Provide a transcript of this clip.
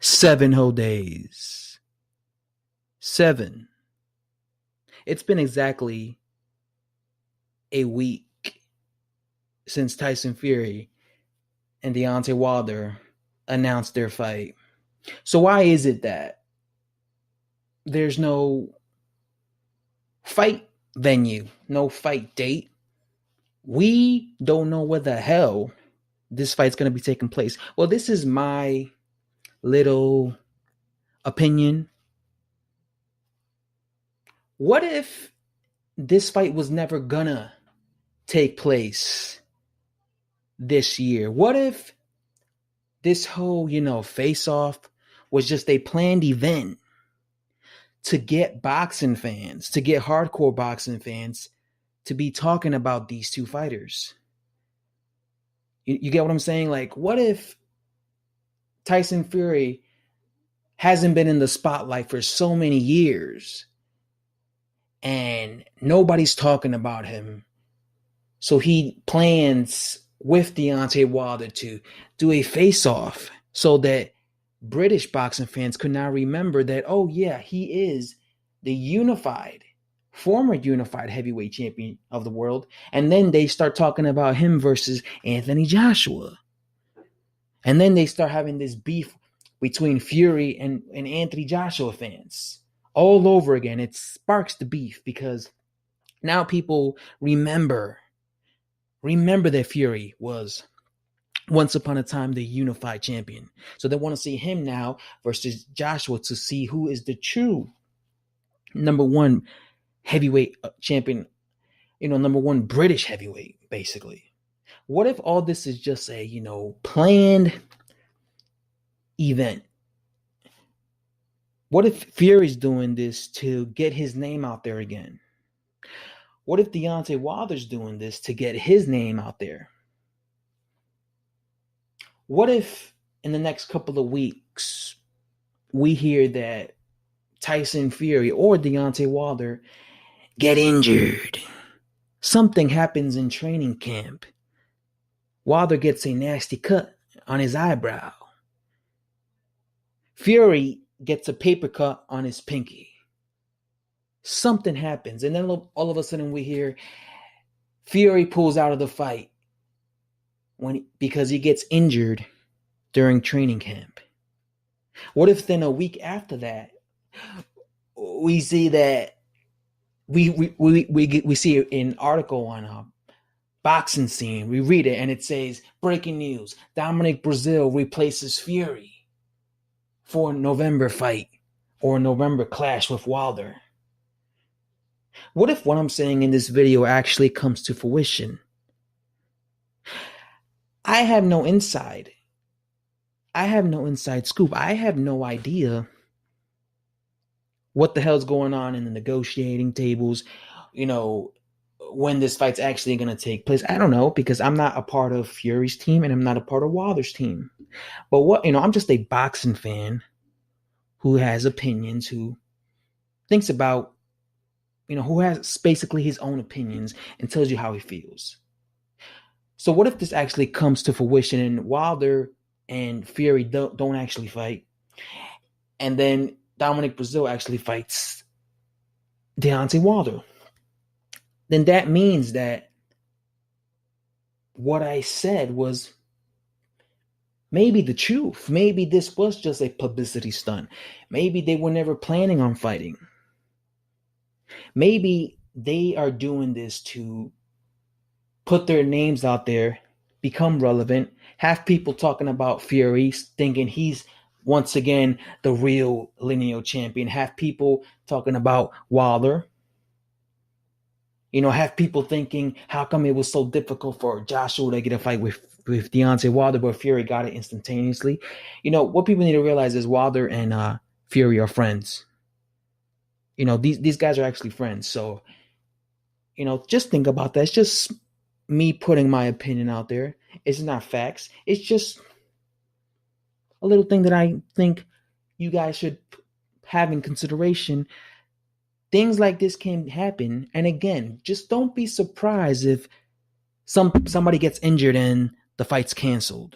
7 whole days. 7. It's been exactly a week since Tyson Fury and Deontay Wilder announced their fight. So why is it that there's no fight venue, no fight date? We don't know where the hell this fight's going to be taking place. Well, this is my little opinion. What if this fight was never gonna take place this year? What if this whole, face-off was just a planned event to get boxing fans, to get hardcore boxing fans to be talking about these two fighters? You get what I'm saying? Like, what if Tyson Fury hasn't been in the spotlight for so many years and nobody's talking about him? So he plans with Deontay Wilder to do a face-off so that British boxing fans could now remember that, oh yeah, he is the former unified heavyweight champion of the world. And then they start talking about him versus Anthony Joshua. And then they start having this beef between Fury and Anthony Joshua fans all over again. It sparks the beef because now people remember that Fury was once upon a time the unified champion. So they want to see him now versus Joshua to see who is the true number one heavyweight champion, number one British heavyweight, basically. What if all this is just a, planned event? What if Fury's doing this to get his name out there again? What if Deontay Wilder's doing this to get his name out there? What if in the next couple of weeks we hear that Tyson Fury or Deontay Wilder get injured? Something happens in training camp. Wilder gets a nasty cut on his eyebrow. Fury gets a paper cut on his pinky. Something happens, and then all of a sudden we hear Fury pulls out of the fight because he gets injured during training camp. What if then a week after that we see that we see an article on a boxing scene, we read it and it says, breaking news, Dominic Breazeale replaces Fury for a November fight or a November clash with Wilder? What if what I'm saying in this video actually comes to fruition? I have no inside scoop. I have no idea what the hell's going on in the negotiating tables, when this fight's actually going to take place. I don't know, because I'm not a part of Fury's team and I'm not a part of Wilder's team. But I'm just a boxing fan who has opinions, who thinks about, who has basically his own opinions and tells you how he feels. So what if this actually comes to fruition and Wilder and Fury don't actually fight, and then Dominic Breazeale actually fights Deontay Wilder? Then that means that what I said was maybe the truth. Maybe this was just a publicity stunt. Maybe they were never planning on fighting. Maybe they are doing this to put their names out there, become relevant, have people talking about Fury, thinking he's once again the real lineal champion, have people talking about Wilder. Have people thinking, how come it was so difficult for Joshua to get a fight with Deontay Wilder, but Fury got it instantaneously? What people need to realize is Wilder and Fury are friends. These guys are actually friends. So, just think about that. It's just me putting my opinion out there. It's not facts. It's just a little thing that I think you guys should have in consideration. Things like this can happen. And again, just don't be surprised if somebody gets injured and the fight's canceled.